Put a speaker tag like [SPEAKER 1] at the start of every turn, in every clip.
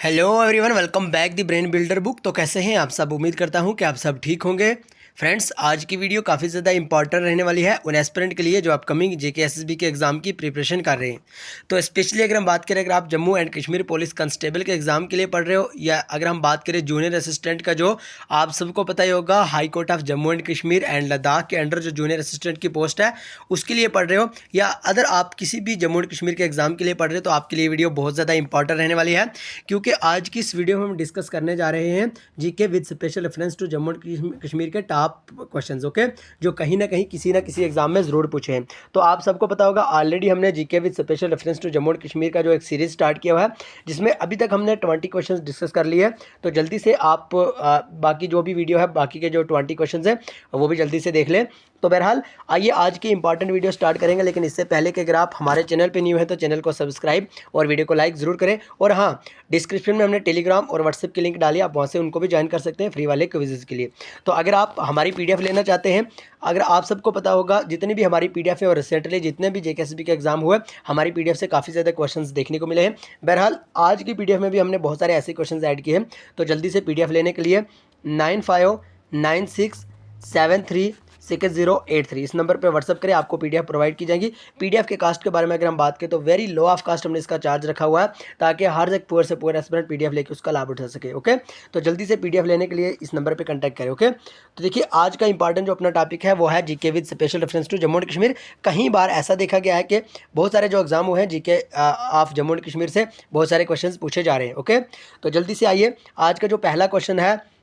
[SPEAKER 1] Hello everyone, welcome back the brain builder book. तो कैसे हैं आप सब? उम्मीद करता हूं कि आप सब ठीक होंगे। फ्रेंड्स, आज की वीडियो काफ़ी ज़्यादा इंपॉर्टेंट रहने वाली है उन एस्पिरेंट के लिए जो अपकमिंग जेके एसएसबी के एग्ज़ाम की प्रिपरेशन कर रहे हैं। तो स्पेशली अगर हम बात करें, अगर आप Jammu and Kashmir police constable के एग्ज़ाम के लिए पढ़ रहे हो, या अगर हम बात करें जूनियर असिस्टेंट का, जो आप सबको पता ही होगा high court of Jammu and Kashmir and Ladakh के अंडर जो जूनियर असिस्टेंट की पोस्ट है उसके लिए पढ़ रहे हो, या अदर आप किसी भी जम्मू एंड कश्मीर के एग्ज़ाम के लिए पढ़ रहे हो, तो आपके लिए वीडियो बहुत ज़्यादा इंपॉर्टेंट रहने वाली है। क्योंकि आज की इस वीडियो में हम डिस्कस करने जा रहे हैं GK with special reference to Jammu and Kashmir के टॉप क्वेश्चंस, ओके, जो कहीं ना कहीं किसी ना किसी एग्जाम में ज़रूर पूछे हैं। तो आप सबको पता होगा ऑलरेडी हमने GK with special reference to Jammu and Kashmir का जो एक सीरीज स्टार्ट किया हुआ है, जिसमें अभी तक हमने 20 क्वेश्चंस डिस्कस कर लिए हैं। तो जल्दी से आप बाकी जो भी वीडियो है, बाकी के जो 20 क्वेश्चंस हैं वो भी जल्दी से देख लें। तो बहरहाल आइए आज की इंपॉर्टेंट वीडियो स्टार्ट करेंगे, लेकिन इससे पहले कि अगर आप हमारे चैनल पे न्यू है तो चैनल को सब्सक्राइब और वीडियो को लाइक ज़रूर करें। और हाँ, डिस्क्रिप्शन में हमने टेलीग्राम और व्हाट्सएप की लिंक डाली, आप वहाँ से उनको भी ज्वाइन कर सकते हैं फ्री वाले क्विज़ के लिए। तो अगर आप हमारी पीडीएफ लेना चाहते हैं, अगर आप सबको पता होगा जितनी भी हमारी पीडीएफ है और रिसेंटली जितने भी जेकेएसबी के एग्जाम हुए, हमारी पीडीएफ से काफ़ी ज़्यादा क्वेश्चंस देखने को मिले हैं। बहरहाल आज की पीडीएफ में भी हमने बहुत सारे ऐसे क्वेश्चंस ऐड किए हैं। तो जल्दी से पीडीएफ लेने के लिए 9596736083 इस नंबर पर व्हाट्सअप करें, आपको पीडीएफ प्रोवाइड की जाएगी। पीडीएफ के कास्ट के बारे में अगर हम बात करें तो वेरी लो ऑफ कास्ट हमने इसका चार्ज रखा हुआ है, ताकि हर एक पुअर से पुअर एस्पिरेंट पीडीएफ लेके उसका लाभ उठा सके। ओके, तो जल्दी से पीडीएफ लेने के लिए इस नंबर पे कांटेक्ट करें। ओके, तो देखिए आज का इंपॉर्टेंट जो अपना टॉपिक है वो है GK with special reference to Jammu and Kashmir. कहीं बार ऐसा देखा गया है कि बहुत सारे जो एग्जाम हुए हैं GK of Jammu and Kashmir से बहुत सारे क्वेश्चन पूछे जा रहे हैं। ओके, तो जल्दी से आइए, आज का जो पहला क्वेश्चन है,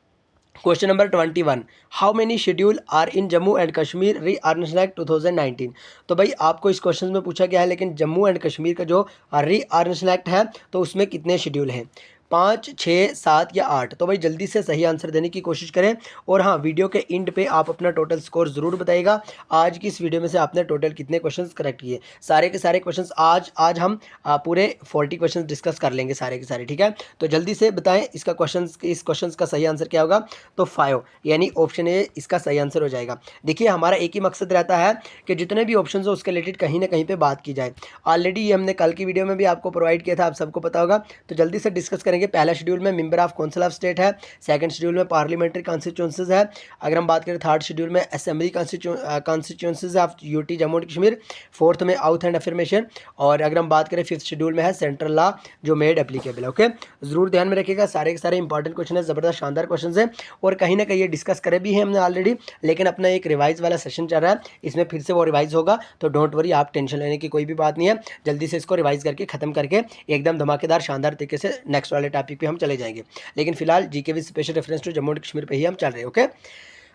[SPEAKER 1] question number 21, how many schedule are in Jammu and Kashmir reorganisation act 2019। तो भाई आपको इस क्वेश्चन में पूछा गया है, लेकिन जम्मू एंड कश्मीर का जो रीऑर्गेनाइजेशन एक्ट है तो उसमें कितने शेड्यूल हैं, 5, 6, 7 या 8। तो भाई जल्दी से सही आंसर देने की कोशिश करें। और हाँ, वीडियो के एंड पे आप अपना टोटल स्कोर ज़रूर बताइएगा। आज की इस वीडियो में से आपने टोटल कितने क्वेश्चंस करेक्ट किए। सारे के सारे क्वेश्चंस आज हम पूरे 40 क्वेश्चंस डिस्कस कर लेंगे सारे के सारे, ठीक है। तो जल्दी से बताएं इस क्वेश्चन का सही आंसर क्या होगा। तो 5 यानी ऑप्शन ए इसका सही आंसर हो जाएगा। देखिए हमारा एक ही मकसद रहता है कि जितने भी ऑप्शन हो उसके रिलेटेड कहीं ना कहीं पर बात की जाए। ऑलरेडी ये हमने कल की वीडियो में भी आपको प्रोवाइड किया था, आप सबको पता होगा। तो जल्दी से डिस्कस करेंगे। पहला शेड्यूल में member of council of state है, सेकंड शेड्यूल में पार्लियामेंट्री कॉन्स्टिट्यूंसीज है, अगर हम बात करें थर्ड शेड्यूल में assembly constituencies of UT Jammu and Kashmir, fourth में आउथ एंड अफर्मेशन, और अगर हम बात करें फिफ्थ शेड्यूल में है सेंट्रल लॉ जो मेड एप्लीकेबल है। ओके, जरूर ध्यान में रखिएगा, सारे के सारे इंपॉर्टेंट क्वेश्चन है, ज़बरदस्त शानदार क्वेश्चन है। और कहीं ना कहीं ये डिस्कस करे भी है हमने ऑलरेडी, लेकिन अपना एक रिवाइज वाला सेशन चल रहा है, इसमें फिर से वो रिवाइज होगा। तो डोंट वरी, आप टेंशन लेने की कोई भी बात नहीं है। जल्दी से इसको रिवाइज करके खत्म करके एकदम धमाकेदार शानदार तरीके से नेक्स्ट वाले टॉपिक पे हम चले जाएंगे। लेकिन फिलहाल GK with special reference to Jammu and Kashmir पे ही हम चल रहे हैं। ओके,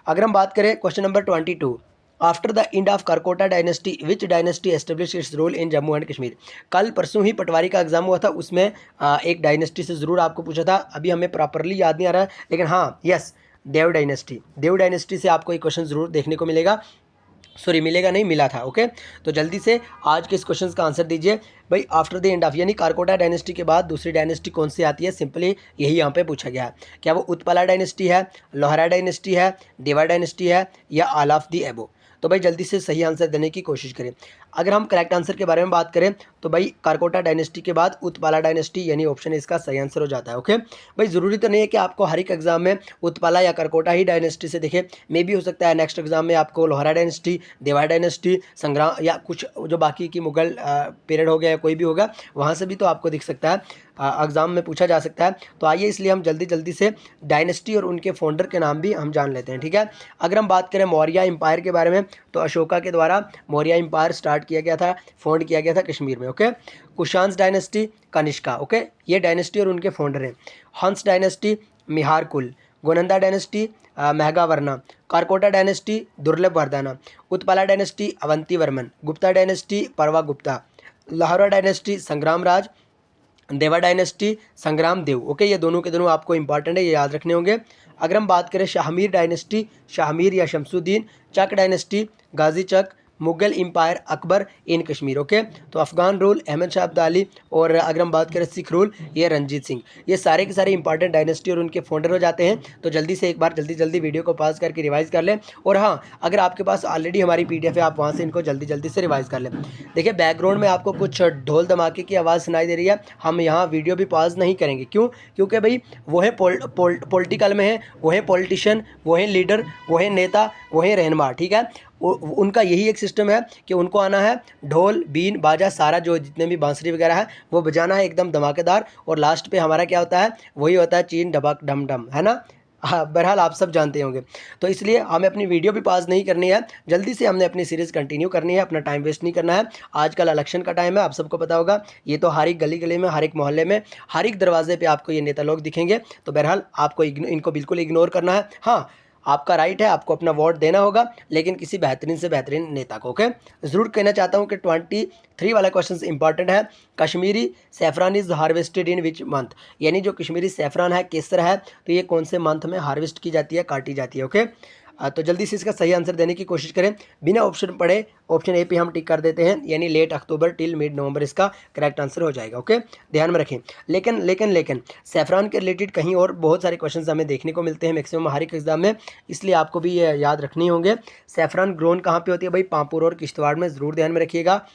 [SPEAKER 1] अगर हम बात करें question number 22, after the end of Karkota dynasty which dynasty establish its role in Jammu and Kashmir. कल परसों ही पटवारी का एग्जाम हुआ था, उसमें एक डायनेस्टी से ज़रूर आपको पूछा था, अभी हमें प्रॉपरली याद नहीं आ रहा है, लेकिन हाँ यस, देव डायनेस्टी से आपको एक क्वेश्चन ज़रूर देखने को मिलेगा। सॉरी, मिलेगा नहीं, मिला था। ओके, तो जल्दी से आज के इस क्वेश्चन का आंसर दीजिए भाई। आफ्टर द एंड ऑफ यानी कारकोटा डायनेस्टी के बाद दूसरी डायनेस्टी कौन सी आती है, सिंपली यही यहाँ पे पूछा गया है। क्या वो उत्पला डायनेस्टी है, लोहरा डायनेस्टी है, देवा डायनेस्टी है, या ऑल ऑफ दी एबो। तो भाई जल्दी से सही आंसर देने की कोशिश करें। अगर हम करेक्ट आंसर के बारे में बात करें तो भाई कारकोटा डायनेस्टी के बाद उत्पला डायनेस्टी यानी ऑप्शन इसका सही आंसर हो जाता है। ओके भाई, ज़रूरी तो नहीं है कि आपको हर एक एग्जाम में उत्पला या कारकोटा ही डायनेस्टी से दिखे, मे भी हो सकता है नेक्स्ट एग्जाम में आपको लोहरा डायनेस्टी, देवा डायनेस्टी, संग्राम या कुछ जो बाकी की मुगल पीरियड हो गया या कोई भी होगा वहाँ से भी तो आपको दिख सकता है, एग्जाम में पूछा जा सकता है। तो आइए इसलिए हम जल्दी से डायनेस्टी और उनके फाउंडर के नाम भी हम जान लेते हैं, ठीक है। अगर हम बात करें मौर्य एम्पायर के बारे में तो अशोका के द्वारा मौर्य एम्पायर स्टार्ट किया गया था, फाउंड किया गया था कश्मीर में। Okay, Kushans dynasty, Kanishka, okay, ये डायनेस्टी और उनके फाउंडर हैं। हंस dynasty, मिहारकुल, Gonanda dynasty, मेहगावर्ना, Karkota dynasty, दुर्लभ वर्धना, उत्पला डायनेस्टी, अवंती वर्मन, गुप्ता डायनेस्टी, परवा गुप्ता, लाहौरा डायनेस्टी, संग्राम राज, देवा डायनेस्टी, संग्राम देव। ओके, ये दोनों के दोनों आपको इंपॉर्टेंट है, ये याद रखने होंगे। अगर हम बात करें शाहमीर डायनेस्टी, शाहमीर या शमसुद्दीन, चक डायनेस्टी, गाजी चक, मुगल एम्पायर अकबर इन कश्मीर। ओके, तो अफगान रूल अहमद शाह अब्दाली, और अगर हम बात करें सिख रूल ये रंजीत सिंह। ये सारे के सारे इंपॉर्टेंट डायनेस्टी और उनके फाउंडर हो जाते हैं। तो जल्दी से एक बार जल्दी वीडियो को पॉज करके रिवाइज कर लें। और हाँ, अगर आपके पास ऑलरेडी हमारी PDF है आप वहाँ से इनको जल्दी से रिवाइज कर लें। देखिए बैकग्राउंड में आपको कुछ ढोल धमाके की आवाज़ सुनाई दे रही है, हम यहाँ वीडियो भी पॉज नहीं करेंगे। क्यों? क्योंकि भाई वो है पॉलिटिकल में है, वो है पॉलिटिशियन, वो है लीडर, वो है नेता, वो है रहनुमा। ठीक है, उनका यही एक सिस्टम है कि उनको आना है ढोल बीन बाजा सारा जो जितने भी बांसुरी वगैरह है वो बजाना है एकदम धमाकेदार, और लास्ट पे हमारा क्या होता है, वही होता है चीन ढबक डम डम, है ना। हाँ, बहरहाल आप सब जानते होंगे। तो इसलिए हमें अपनी वीडियो भी पास नहीं करनी है, जल्दी से हमने अपनी सीरीज़ कंटिन्यू करनी है, अपना टाइम वेस्ट नहीं करना है। आजकल इलेक्शन का टाइम है, आप सबको पता होगा। ये तो हर एक गली गली में, हर एक मोहल्ले में, हर एक दरवाजे पे आपको ये नेता लोग दिखेंगे। तो बहरहाल आपको इनको बिल्कुल इग्नोर करना है। हाँ, आपका राइट है, आपको अपना वोट देना होगा, लेकिन किसी बेहतरीन से बेहतरीन नेता को। ओके, ज़रूर कहना चाहता हूँ कि 23 वाला क्वेश्चन इंपॉर्टेंट है। Kashmiri saffron is harvested in which month, यानी जो कश्मीरी सैफरान है, केसर है, तो ये कौन से मंथ में हार्वेस्ट की जाती है, काटी जाती है। ओके, तो जल्दी से इसका सही आंसर देने की कोशिश करें, बिना ऑप्शन पढ़े ऑप्शन ए पे हम टिक कर देते हैं, यानी लेट अक्टूबर टिल मिड नवंबर इसका करेक्ट आंसर हो जाएगा। ओके, ध्यान में रखें। लेकिन सैफरान के रिलेटेड कहीं और बहुत सारे क्वेश्चंस हमें देखने को मिलते हैं मैक्सिमम हर एक एग्जाम में, इसलिए आपको भी ये याद रखनी होंगे। सैफरान ग्रोन कहाँ पे होती है भाई? पामपुर और किश्तवाड़ में, ज़रूर ध्यान में रखिएगा।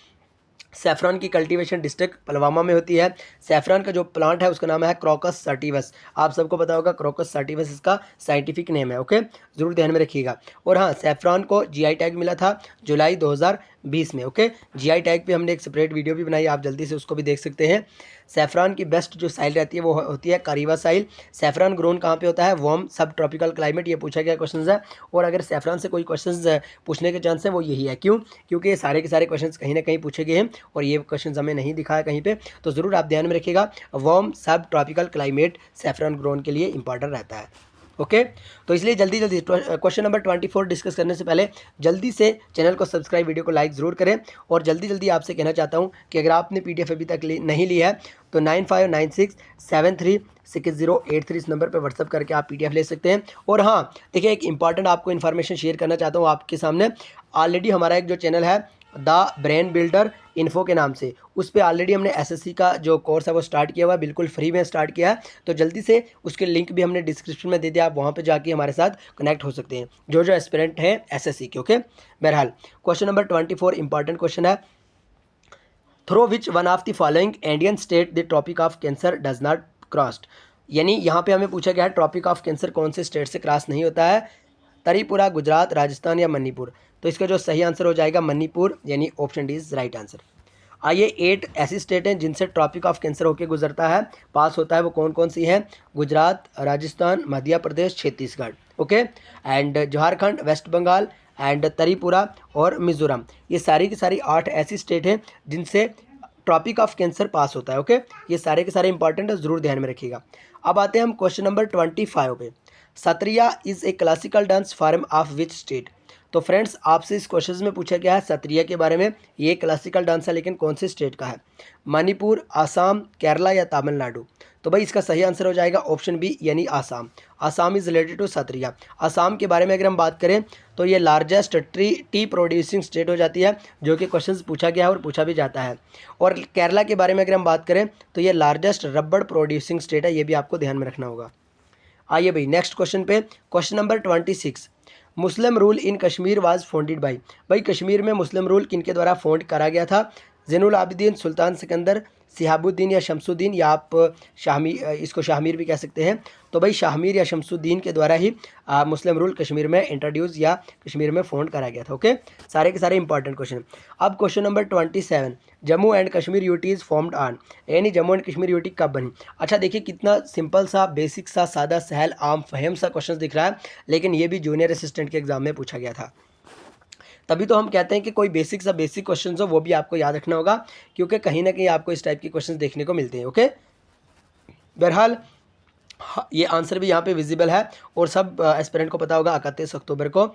[SPEAKER 1] सैफरान की कल्टीवेशन डिस्ट्रिक्ट पुलवामा में होती है। सैफरान का जो प्लांट है उसका नाम है क्रोकस सैटिवस, आप सबको पता होगा क्रोकस सैटिवस इसका साइंटिफिक नेम है। ओके, ज़रूर ध्यान में रखिएगा। और हाँ, सैफरान को GI टैग मिला था जुलाई 2020 में। ओके, GI टैग पे हमने एक सेपरेट वीडियो भी बनाई, आप जल्दी से उसको भी देख सकते हैं। सैफरान की बेस्ट जो साइल रहती है वो होती है कारीवा साइल। सैफरान ग्रोन कहाँ पे होता है? वार्म सब ट्रॉपिकल क्लाइमेट, ये पूछा गया क्वेश्चन है। और अगर सैफरान से कोई क्वेश्चन पूछने के चांस है वो यही है। क्यों? क्योंकि ये सारे के सारे क्वेश्चन कहीं ना कहीं पूछे गए हैं और ये क्वेश्चन हमें नहीं दिखा है कहीं पे, तो ज़रूर आप ध्यान में रखिएगा। वार्म सब ट्रॉपिकल क्लाइमेट सैफरान ग्रोन के लिए इंपॉर्टेंट रहता है। ओके, तो इसलिए जल्दी क्वेश्चन नंबर 24 डिस्कस करने से पहले जल्दी से चैनल को सब्सक्राइब, वीडियो को लाइक ज़रूर करें। और जल्दी आपसे कहना चाहता हूं कि अगर आपने PDF अभी तक नहीं ली है तो 9596736083 इस नंबर पर व्हाट्सअप करके आप PDF ले सकते हैं। और हाँ, देखिए एक इंपॉर्टेंट आपको इन्फॉर्मेशन शेयर करना चाहता हूँ आपके सामने। ऑलरेडी हमारा एक जो चैनल है द ब्रेन बिल्डर इन्फो के नाम से, उस पर ऑलरेडी हमने SSC का जो कोर्स है वो स्टार्ट किया हुआ है, बिल्कुल फ्री में स्टार्ट किया है। तो जल्दी से उसके लिंक भी हमने डिस्क्रिप्शन में दे दिया, आप वहाँ पे जाके हमारे साथ कनेक्ट हो सकते हैं जो एस्पिरेंट हैं SSC के। ओके, बहरहाल क्वेश्चन नंबर 24 इंपॉर्टेंट क्वेश्चन है। Through which one of the following Indian state the tropic of cancer does not crossed, यानी यहाँ पे हमें पूछा गया है ट्रॉपिक ऑफ कैंसर कौन से स्टेट से क्रॉस नहीं होता है? त्रिपुरा, गुजरात, राजस्थान या मणिपुर। तो इसका जो सही आंसर हो जाएगा मणिपुर, यानी option D is right answer. आइए 8 ऐसी स्टेट हैं जिनसे ट्रॉपिक ऑफ कैंसर होकर गुजरता है, पास होता है, वो कौन कौन सी हैं? Gujarat, Rajasthan, Madhya Pradesh, Chhattisgarh. Okay, and Jharkhand, West Bengal and Tripura और मिजोरम। ये सारी की सारी 8 ऐसी स्टेट हैं जिनसे ट्रॉपिक ऑफ कैंसर पास होता है। ओके, ये सारे के सारे इंपॉर्टेंट है, ज़रूर ध्यान में रखिएगा। अब आते हैं हम क्वेश्चन नंबर 25 पे। Sattriya is a classical dance form of which state? तो फ्रेंड्स आपसे इस क्वेश्चन में पूछा गया है सत्रिया के बारे में, ये क्लासिकल डांस है लेकिन कौन से स्टेट का है? मणिपुर, आसाम, केरला या तमिलनाडु। तो भाई इसका सही आंसर हो जाएगा ऑप्शन बी, यानी Assam. Assam is related to Sattriya. Assam के बारे में अगर हम बात करें तो ये लार्जेस्ट टी प्रोड्यूसिंग स्टेट हो जाती है, जो कि क्वेश्चन पूछा गया है और पूछा भी जाता है। और केरला के बारे में अगर हम बात करें तो ये लार्जेस्ट रबड़ प्रोड्यूसिंग स्टेट है, ये भी आपको ध्यान में रखना होगा। आइए भाई नेक्स्ट क्वेश्चन पे, question number 26। Muslim rule in Kashmir was founded by, भाई कश्मीर में मुस्लिम रूल किनके द्वारा फाउंड करा गया था? ज़ैनुल आबिदीन, सुल्तान सिकंदर, सिहाबुद्दीन या शमसुद्दीन, या आप इसको शाहमीर भी कह सकते हैं। तो भाई शाहमीर या शमसुद्दीन के द्वारा ही मुस्लिम रूल कश्मीर में इंट्रोड्यूस या कश्मीर में फाउंड करा गया था। ओके, सारे के सारे इंपॉर्टेंट क्वेश्चन। अब question number 27, Jammu and Kashmir UT is formed on, यानी जम्मू एंड कश्मीर यूटी कब बनी? अच्छा देखिए कितना सिंपल सा, बेसिक सा, सादा सहल आम फहम सा क्वेश्चन दिख रहा है, लेकिन ये भी जूनियर असिस्टेंट के एग्जाम में पूछा गया था। तभी तो हम कहते हैं कि कोई बेसिक सा बेसिक क्वेश्चन हो वो भी आपको याद रखना होगा, क्योंकि कहीं ना कहीं आपको इस टाइप के क्वेश्चन देखने को मिलते हैं। ओके, बहरहाल ये आंसर भी यहाँ पे विजिबल है और सब एस्पिरेंट को पता होगा 31 अक्टूबर को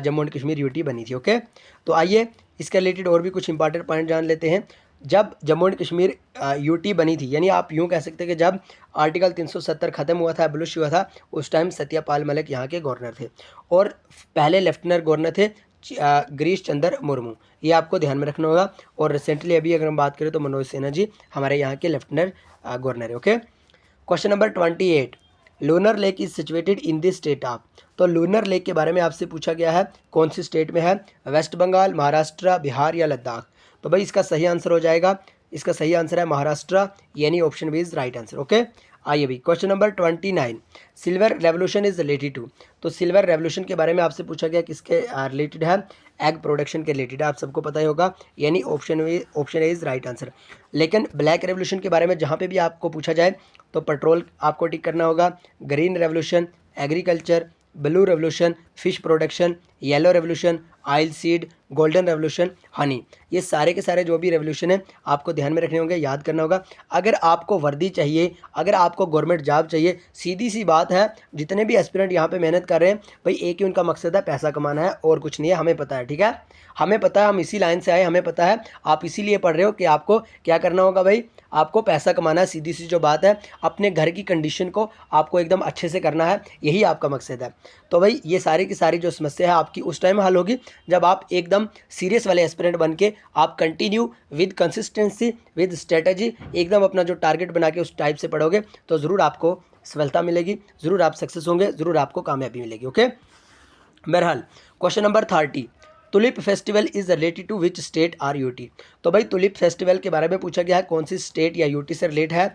[SPEAKER 1] जम्मू एंड कश्मीर यूटी बनी थी। ओके, तो आइए इसके रिलेटेड और भी कुछ इंपॉर्टेंट पॉइंट जान लेते हैं। जब जम्मू एंड कश्मीर यूटी बनी थी, यानी आप यूँ कह सकते हैं कि जब आर्टिकल 370 ख़त्म हुआ था, एबलिश हुआ था, उस टाइम सत्यपाल मलिक यहाँ के गवर्नर थे और पहले लेफ्टिनेंट गवर्नर थे गिरीश चंद्र मुर्मू, ये आपको ध्यान में रखना होगा। और रिसेंटली अभी अगर हम बात करें तो मनोज सिन्हा जी हमारे यहाँ के लेफ्टिनेंट गवर्नर है। Okay, question number 28, lunar lake is situated in this state of. तो लूनर लेक के बारे में आपसे पूछा गया है कौन सी स्टेट में है, वेस्ट बंगाल, महाराष्ट्र, बिहार या लद्दाख। तो भाई इसका सही आंसर हो जाएगा, इसका सही आंसर है महाराष्ट्र, यानी option B is right answer. Okay, आइए भाई question number 29, silver revolution is related to. तो सिल्वर रेवोल्यूशन के बारे में आपसे पूछा गया किसके रिलेटेड है, एग प्रोडक्शन के रिलेटेड है, आप सबको पता ही होगा, यानी option A is right answer. लेकिन ब्लैक रेवोल्यूशन के बारे में जहाँ पे भी आपको पूछा जाए तो पेट्रोल आपको टिक करना होगा, green revolution, agriculture, blue revolution, fish production, yellow revolution, oil seed, golden revolution, Honey. ये सारे के सारे जो भी रेवोल्यूशन है आपको ध्यान में रखने होंगे, याद करना होगा। अगर आपको वर्दी चाहिए, अगर आपको गवर्नमेंट जॉब चाहिए, सीधी सी बात है, जितने भी एस्पिरेंट यहाँ पे मेहनत कर रहे हैं भाई एक ही उनका मकसद है, पैसा कमाना है और कुछ नहीं है, हमें पता है, ठीक है, हमें पता है, हम इसी लाइन से आए, हमें पता है, आप इसीलिए पढ़ रहे हो कि आपको क्या करना होगा भाई, आपको पैसा कमाना है, सीधी सी जो बात है, अपने घर की कंडीशन को आपको एकदम अच्छे से करना है, यही आपका मकसद है। तो भाई ये सारी की सारी जो समस्या है आपकी उस टाइम हल होगी जब आप एकदम सीरियस वाले एस्पिरेंट बन के आप continue with consistency with strategy एकदम अपना जो टारगेट बना के उस टाइप से पढ़ोगे तो ज़रूर आपको सफलता मिलेगी, ज़रूर आप सक्सेस होंगे, ज़रूर आपको कामयाबी मिलेगी। ओके, बहरहाल question number 30, tulip festival is related to which state or UT. तो भाई तुलिप फेस्टिवल के बारे में पूछा गया है कौन सी स्टेट या यूटी से रिलेट है,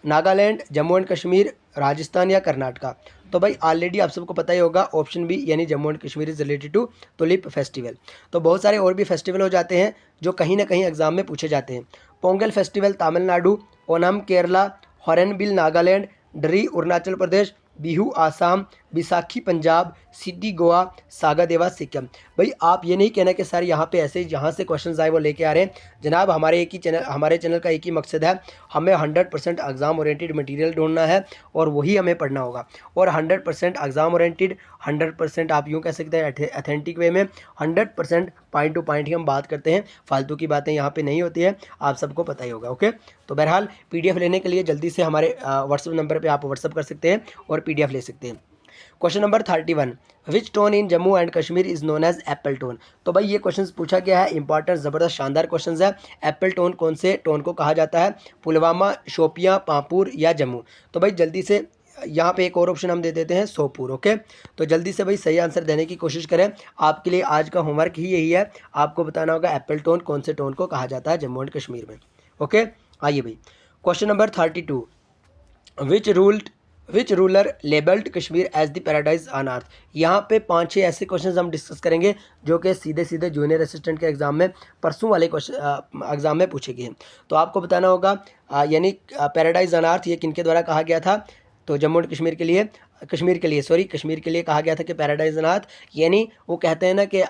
[SPEAKER 1] नागालैंड, जम्मू एंड कश्मीर, राजस्थान या कर्नाटका। तो भाई ऑलरेडी आप सबको पता ही होगा ऑप्शन बी यानी Jammu and Kashmir is related to tulip festival. तो बहुत सारे और भी फेस्टिवल हो जाते हैं जो कहीं ना कहीं एग्जाम में पूछे जाते हैं। पोंगल फेस्टिवल तमिलनाडु, ओनम केरला, हॉर्नबिल नागालैंड, डरी अरुणाचल प्रदेश, बिहू आसाम, बैसाखी पंजाब, सिड्डी गोवा, सागा देवा सिक्किम। भाई आप ये नहीं कहना कि सर यहाँ पे ऐसे जहाँ से क्वेश्चंस आए वो लेके आ रहे हैं। जनाब हमारे चैनल का एक ही मकसद है, हमें 100% एग्ज़ाम ओरिएंटेड मटेरियल ढूंढना है और वही हमें पढ़ना होगा। और 100% एग्ज़ाम ओरिएंटेड, 100% आप यूँ कह सकते हैं अथेंटिक वे में, 100% पॉइंट टू पॉइंट ही हम बात करते हैं, फालतू की बातें यहाँ पे नहीं होती है, आप सबको पता ही होगा। ओके, तो बहरहाल PDF लेने के लिए जल्दी से हमारे व्हाट्सएप नंबर पे आप व्हाट्सअप कर सकते हैं और PDF ले सकते हैं। Question number 31, which town in Jammu and Kashmir is known as apple town. तो भाई ये क्वेश्चन पूछा गया है, इंपॉर्टेंट ज़बरदस्त शानदार क्वेश्चन है। एप्पल टोन कौन से टोन को कहा जाता है, पुलवामा, शोपियां, पांपुर या जम्मू। तो भाई जल्दी से यहाँ पे एक और ऑप्शन हम दे देते हैं, सोपुर। ओके, तो जल्दी से भाई सही आंसर देने की कोशिश करें, आपके लिए आज का होमवर्क ही यही है, आपको बताना होगा एप्पल टोन कौन से टोन को कहा जाता है जम्मू एंड कश्मीर में। ओके, आइए भाई question number 32, which ruler labelled Kashmir as the paradise on earth. यहाँ पे 5-6 ऐसे क्वेश्चंस हम डिस्कस करेंगे जो कि सीधे सीधे जूनियर असिस्टेंट के एग्जाम में परसों वाले क्वेश्चन एग्जाम में पूछे गए हैं। तो आपको बताना होगा यानी पैराडाइज ऑन अर्थ ये किनके द्वारा कहा गया था। तो जम्मू एंड कश्मीर के लिए कश्मीर के लिए कहा गया था कि पैराडाइज ऑन अर्थ, यानी वो कहते हैं ना कि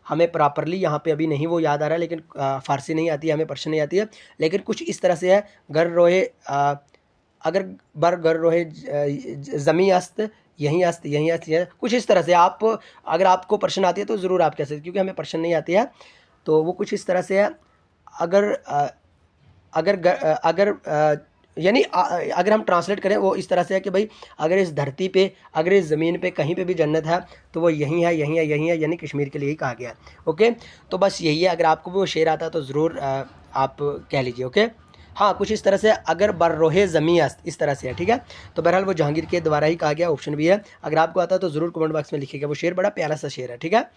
[SPEAKER 1] हमें प्रॉपरली यहाँ पे अभी नहीं वो याद आ रहा है, लेकिन फारसी नहीं आती है, हमें पर्शियन नहीं आती है, लेकिन कुछ इस तरह से है, घर रोहे अगर बर गर रोहे ज़मी अस्त यहीं अस्त कुछ इस तरह से। आप अगर आपको पर्शियन आती है तो ज़रूर आप कह सकते, क्योंकि हमें पर्शियन नहीं आती है, तो वो कुछ इस तरह से है। यानी अगर हम ट्रांसलेट करें वो इस तरह से है कि भाई अगर इस धरती पे, अगर इस ज़मीन पे कहीं पे भी जन्नत है तो वो यहीं है, यानी कश्मीर के लिए ही कहा गया है। ओके, तो बस यही है, अगर आपको वो शेर आता है तो ज़रूर आप कह लीजिए। ओके, हाँ कुछ इस तरह से, अगर बर्रोहे ज़मी अस्त, इस तरह से है, ठीक है। तो बहरहाल वो जहांगीर के द्वारा ही कहा गया, ऑप्शन भी है। अगर आपको आता है तो ज़रूर कमेंट बॉक्स में लिखिएगा, वो शेर बड़ा प्यारा सा शेर है, ठीक है।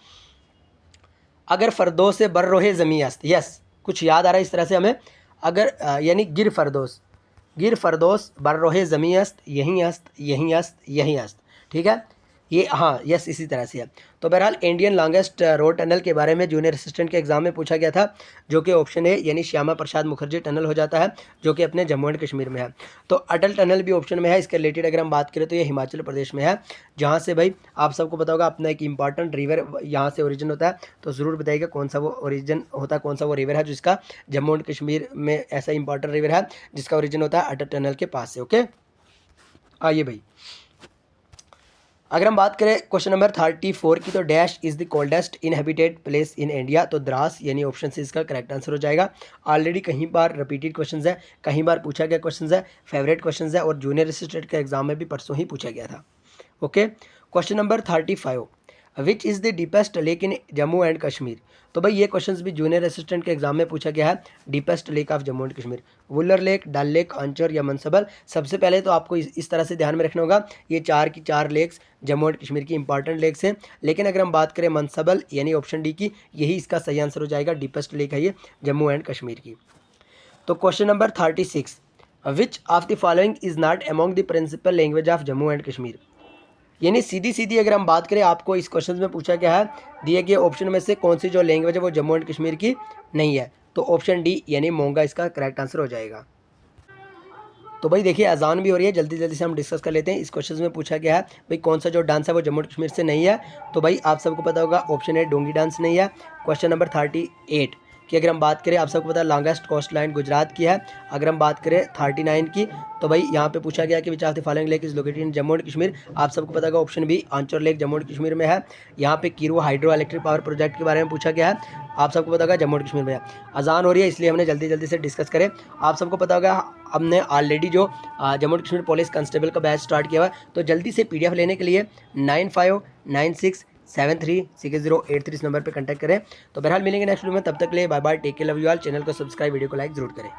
[SPEAKER 1] अगर फ़रदोस से बर्रोहे ज़मी अस्त, यस कुछ याद आ रहा है इस तरह से हमें। अगर यानी गिर फ़रदोस बर्रोहे ज़मी अस्त यहीं अस्त, ठीक है, ये हाँ यस इसी तरह से है। तो बहरहाल इंडियन लॉन्गेस्ट रोड टनल के बारे में जूनियर असिस्टेंट के एग्जाम में पूछा गया था, जो कि ऑप्शन है यानी श्यामा प्रसाद मुखर्जी टनल हो जाता है, जो कि अपने जम्मू एंड कश्मीर में है। तो अटल टनल भी ऑप्शन में है। इसके रिलेटेड अगर हम बात करें तो ये हिमाचल प्रदेश में है, जहाँ से भाई आप सबको पता होगा अपना एक इंपॉर्टेंट रिवर यहाँ से ओरिजिन होता है। तो ज़रूर बताइएगा कौन सा वो ओरिजिन होता है, कौन सा वो रिवर है जिसका जम्मू एंड कश्मीर में ऐसा इंपॉर्टेंट रिवर है जिसका ओरिजिन होता है अटल टनल के पास से। ओके, आइए भाई अगर हम बात करें क्वेश्चन नंबर 34 की, तो dash is the coldest inhabited place in India. तो द्रास यानी ऑप्शन से इसका करेक्ट आंसर हो जाएगा। ऑलरेडी कहीं बार रिपीटेड क्वेश्चंस है, कहीं बार पूछा गया क्वेश्चंस है, फेवरेट क्वेश्चंस है, और जूनियर असिस्टेंट के एग्जाम में भी परसों ही पूछा गया था। Okay, question number 35, which is the deepest lake in Jammu and Kashmir. तो भाई ये क्वेश्चंस भी जूनियर असिस्टेंट के एग्जाम में पूछा गया है। Deepest lake of Jammu and Kashmir, Wular lake, Dal lake, Anchar या मनसबल। सबसे पहले तो आपको इस तरह से ध्यान में रखना होगा, ये 4 की 4 लेक्स जम्मू एंड कश्मीर की इंपॉर्टेंट लेक्स हैं। लेकिन अगर हम बात करें मनसबल यानी ऑप्शन डी की, यही इसका सही आंसर हो जाएगा। डीपेस्ट लेक है ये जम्मू एंड कश्मीर की। तो question number 36, which of the following is not among the principal language of Jammu and Kashmir. यानी सीधी सीधी अगर हम बात करें, आपको इस क्वेश्चन में पूछा गया है दिए गए ऑप्शन में से कौन सी जो लैंग्वेज है वो जम्मू एंड कश्मीर की नहीं है। तो ऑप्शन डी यानी मोंगा इसका करेक्ट आंसर हो जाएगा। तो भाई देखिए अजान भी हो रही है, जल्दी जल्दी से हम डिस्कस कर लेते हैं। इस क्वेश्चन में पूछा गया है भाई कौन सा जो डांस है वो जम्मू एंड कश्मीर से नहीं है। तो भाई आप सबको पता होगा ऑप्शन ए डोंगी डांस नहीं है। क्वेश्चन नंबर 38 की अगर हम बात करें, आप सबको पता है लॉन्गेस्ट कोस्ट लाइन गुजरात की है। अगर हम बात करें 39 की, तो भाई यहाँ पे पूछा गया कि which of the following lake is located in Jammu and Kashmir. आप सबको पता होगा option B Anchar lake Jammu and Kashmir में है। यहाँ पे Kiru hydro electric power project के बारे में पूछा गया है। आप सबको पता होगा जम्मू एंड कश्मीर में है। अजान हो रही है इसलिए हमने जल्दी जल्दी से डिस्कस करें। आप सबको पता होगा हमने ऑलरेडी जो Jammu and Kashmir police constable का बैच स्टार्ट किया हुआ है। तो जल्दी से पीडीएफ लेने के लिए 9596736083 इस नंबर पर कॉन्टैक्ट करें। तो बहरहाल मिलेंगे नेक्स्ट वीडियो में, तब तक के लिए bye bye, take care, love you all. Channel को सब्सक्राइब, वीडियो को लाइक जरूर करें।